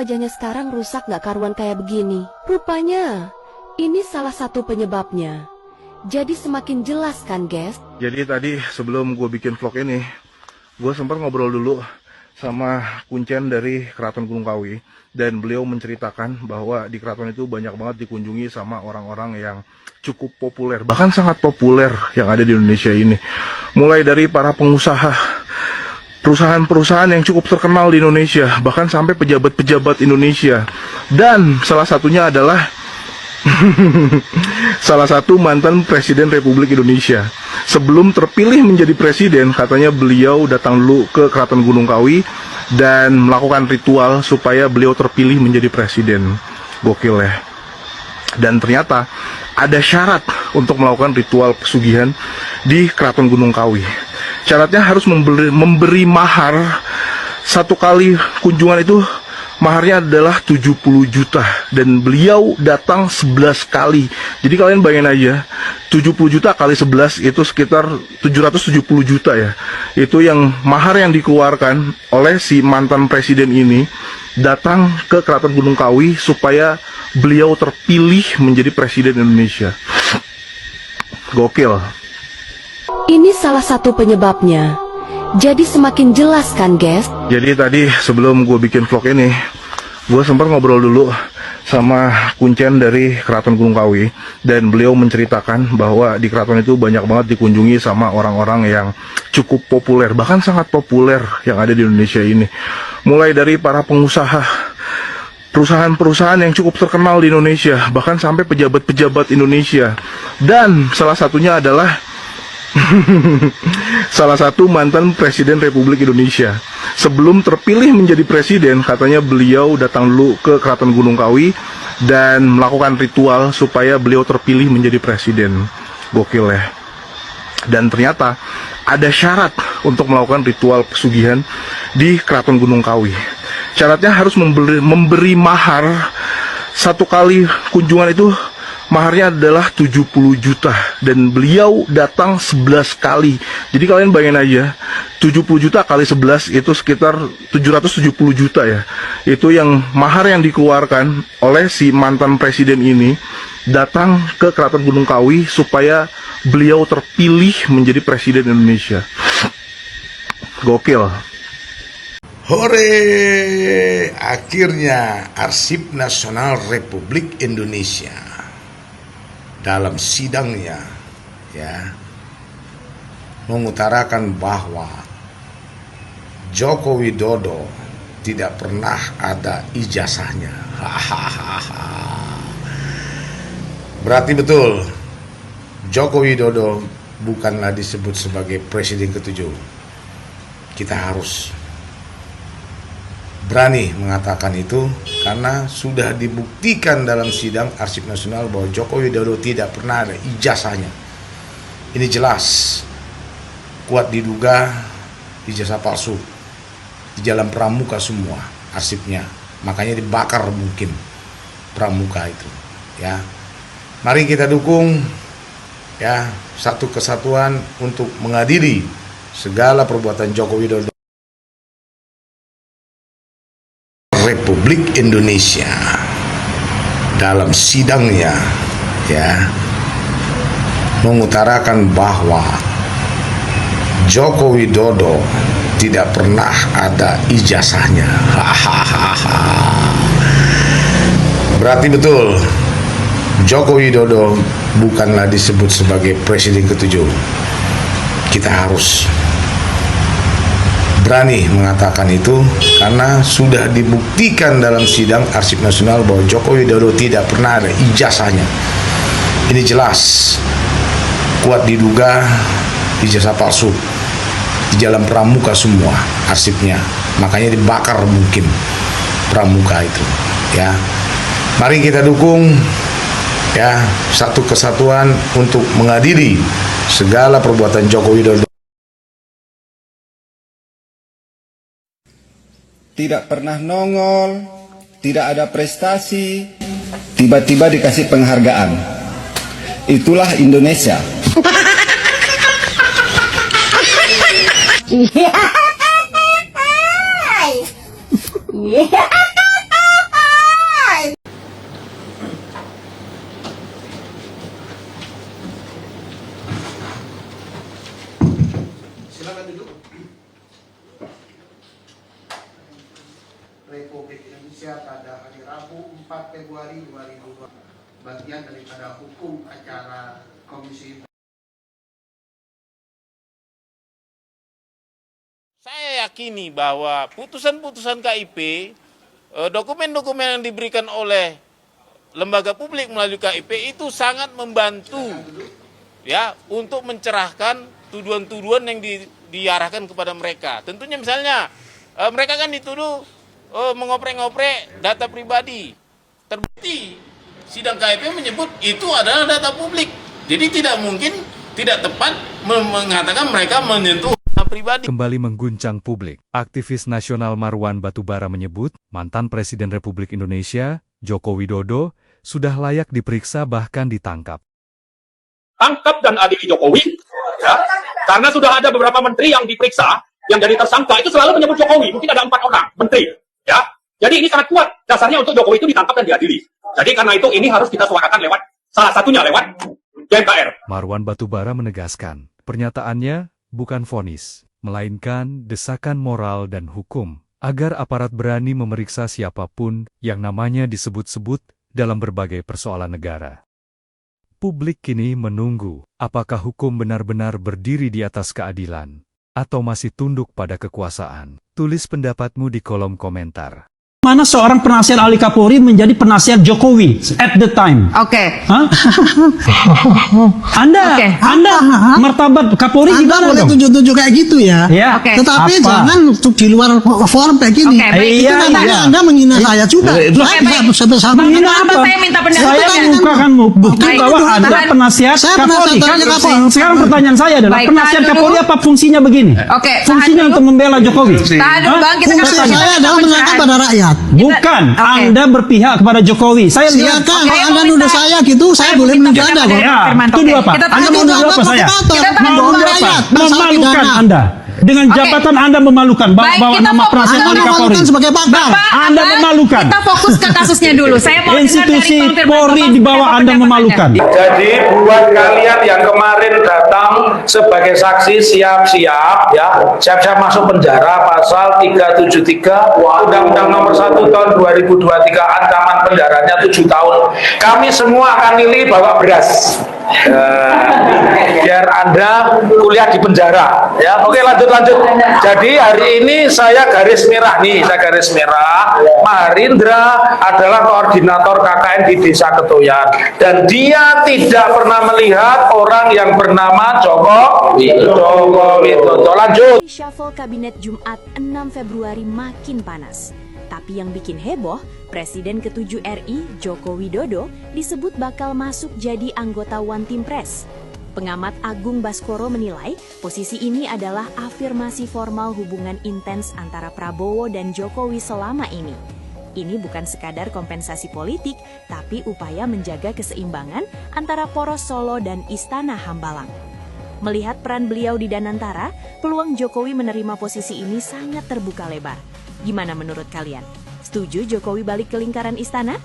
Wajahnya sekarang rusak gak karuan kayak begini. Rupanya, ini salah satu penyebabnya. Jadi semakin jelas kan, guys? Jadi tadi sebelum gue bikin vlog ini, gue sempat ngobrol dulu sama kuncen dari Keraton Gunung Kawi. Dan beliau menceritakan bahwa di keraton itu banyak banget dikunjungi sama orang-orang yang cukup populer. Bahkan sangat populer yang ada di Indonesia ini. Mulai dari para pengusaha, perusahaan-perusahaan yang cukup terkenal di Indonesia, bahkan sampai pejabat-pejabat Indonesia. Dan salah satunya adalah salah satu mantan Presiden Republik Indonesia. Sebelum terpilih menjadi presiden, katanya beliau datang dulu ke Keraton Gunung Kawi dan melakukan ritual supaya beliau terpilih menjadi presiden. Gokil ya. Dan ternyata ada syarat untuk melakukan ritual pesugihan di Keraton Gunung Kawi. Syaratnya harus memberi mahar. Satu kali kunjungan itu maharnya adalah 70 juta. Dan beliau datang 11 kali. Jadi kalian bayangin aja, 70 juta kali 11 itu sekitar 770 juta ya. Itu yang mahar yang dikeluarkan oleh si mantan presiden ini datang ke Keraton Gunung Kawi supaya beliau terpilih menjadi presiden Indonesia. Gokil. Ini salah satu penyebabnya. Jadi semakin jelas kan, guys? Jadi tadi sebelum gue bikin vlog ini, gue sempat ngobrol dulu sama kuncen dari Keraton Gunung Kawi. Dan beliau menceritakan bahwa di keraton itu banyak banget dikunjungi sama orang-orang yang cukup populer. Bahkan sangat populer yang ada di Indonesia ini. Mulai dari para pengusaha, perusahaan-perusahaan yang cukup terkenal di Indonesia, bahkan sampai pejabat-pejabat Indonesia. Dan salah satunya adalah salah satu mantan Presiden Republik Indonesia. Sebelum terpilih menjadi presiden, katanya beliau datang dulu ke Keraton Gunung Kawi dan melakukan ritual supaya beliau terpilih menjadi presiden. Gokil ya. Dan ternyata ada syarat untuk melakukan ritual pesugihan di Keraton Gunung Kawi. Syaratnya harus memberi mahar. Satu kali kunjungan itu maharnya adalah 70 juta. Dan beliau datang 11 kali. Jadi kalian bayangin aja, 70 juta kali 11 itu sekitar 770 juta ya. Itu yang mahar yang dikeluarkan oleh si mantan presiden ini datang ke Keraton Gunung Kawi supaya beliau terpilih menjadi presiden Indonesia. Gokil. Hore! Akhirnya Arsip Nasional Republik Indonesia dalam sidangnya ya mengutarakan bahwa Joko Widodo tidak pernah ada ijazahnya. Berarti betul Joko Widodo bukanlah disebut sebagai presiden ke-7. Kita harus berani mengatakan itu karena sudah dibuktikan dalam sidang Arsip Nasional bahwa Joko Widodo tidak pernah ada ijazahnya. Ini jelas, kuat diduga ijazah palsu. Di jalan pramuka semua arsipnya, makanya dibakar mungkin pramuka itu. Ya, mari kita dukung ya satu kesatuan untuk mengadili segala perbuatan Joko Widodo. Republik Indonesia dalam sidangnya ya mengutarakan bahwa Joko Widodo tidak pernah ada ijazahnya. Berarti betul Joko Widodo bukanlah disebut sebagai presiden ke-7. Kita harus berani mengatakan itu karena sudah dibuktikan dalam sidang Arsip Nasional bahwa Joko Widodo tidak pernah ada ijazahnya. Ini jelas, kuat diduga ijazah palsu. Di jalan pramuka semua arsipnya, makanya dibakar mungkin pramuka itu. Ya, mari kita dukung ya satu kesatuan untuk mengadili segala perbuatan Joko Widodo. Tidak pernah nongol, tidak ada prestasi, tiba-tiba dikasih penghargaan. Itulah Indonesia. Yeah. Indonesia pada hari Rabu 4 Februari 2020, bagian daripada hukum acara Komisi. Saya yakini bahwa putusan-putusan KIP, dokumen-dokumen yang diberikan oleh lembaga publik melalui KIP itu sangat membantu ya untuk mencerahkan tuduhan-tuduhan yang diarahkan kepada mereka. Tentunya misalnya mereka kan dituduh mengoprek-ngoprek data pribadi. Terbukti sidang KIP menyebut itu adalah data publik. Jadi tidak mungkin, tidak tepat mengatakan mereka menyentuh pribadi. Kembali mengguncang publik, aktivis nasional Marwan Batubara menyebut mantan Presiden Republik Indonesia, Joko Widodo, sudah layak diperiksa bahkan ditangkap. Tangkap dan adili Jokowi, ya, karena sudah ada beberapa menteri yang diperiksa, yang jadi tersangka itu selalu menyebut Jokowi, mungkin ada 4 orang menteri, ya. Jadi ini sangat kuat dasarnya untuk Jokowi itu ditangkap dan diadili. Jadi karena itu ini harus kita suarakan lewat, salah satunya lewat GMKR. Marwan Batubara menegaskan, pernyataannya bukan vonis, melainkan desakan moral dan hukum, agar aparat berani memeriksa siapapun yang namanya disebut-sebut dalam berbagai persoalan negara. Publik kini menunggu apakah hukum benar-benar berdiri di atas keadilan, atau masih tunduk pada kekuasaan. Tulis pendapatmu di kolom komentar. Mana seorang penasihat ahli Kapolri menjadi penasihat Jokowi at the time? Oke. Anda martabat Kapolri gimana boleh dong? tunjuk-tunjuk kayak gitu ya. Ya. Oke. Tetapi Apa? jangan di luar forum kayak gini. Oke, baik. Itu Iya, namanya iya. Anda menghina saya juga. Menghina Apa? apa? Saya minta pendapat. Saya Saya membukakan bukti Baik, bahwa itu Anda tahan. penasihat Saya Kapolri. penasihat Kapolri. Sekarang pertanyaan saya adalah Baik, penasihat tahan dulu. Kapolri apa fungsinya begini? Oke, tahan Fungsinya dulu. untuk membela Jokowi. Tahan dulu, Bang, kita Fungsi kan- saya adalah menanyakan pada rakyat. Bukan, Oke. Anda berpihak kepada Jokowi. Saya lihat. Silakan, kalau Anda nuduh saya gitu, saya boleh menuduh Anda kok. Ya, tuduh apa? Kita Anda tahan mau dulu, nuduh apa Bapak saya? provokator. Mau Tahan dulu, nuduh apa? rakyat, bangsa Memalukan pidana. Anda. Dengan Oke. jabatan Anda memalukan. Baik, Bawa kita nama fokus penasihat ke ahli memalukan Kapolri. sebagai pakar. Anda memalukan. Kita fokus ke kasusnya dulu. Saya mau dengar Institusi dari Bang Firman. Polri di bawah Anda memalukan. Jadi buat kalian yang kemarin datang sebagai saksi siap-siap ya, siap-siap masuk penjara pasal 373 Undang-Undang Nomor 1 Tahun 2023 ancaman penjaranya 7 tahun. Kami semua akan milih bawa beras. Biar Anda kuliah di penjara ya. Oke, lanjut. Jadi hari ini saya garis merah nih, Maharindra adalah koordinator KKN di Desa Ketoyan dan dia tidak pernah melihat orang yang bernama Joko Widodo. Lanjut. Reshuffle Kabinet Jumat 6 Februari makin panas. Tapi yang bikin heboh, Presiden ke-7 RI, Joko Widodo, disebut bakal masuk jadi anggota One Team Press. Pengamat Agung Baskoro menilai, posisi ini adalah afirmasi formal hubungan intens antara Prabowo dan Jokowi selama ini. Ini bukan sekadar kompensasi politik, tapi upaya menjaga keseimbangan antara poros Solo dan Istana Hambalang. Melihat peran beliau di Danantara, peluang Jokowi menerima posisi ini sangat terbuka lebar. Gimana menurut kalian? Setuju Jokowi balik ke lingkaran istana?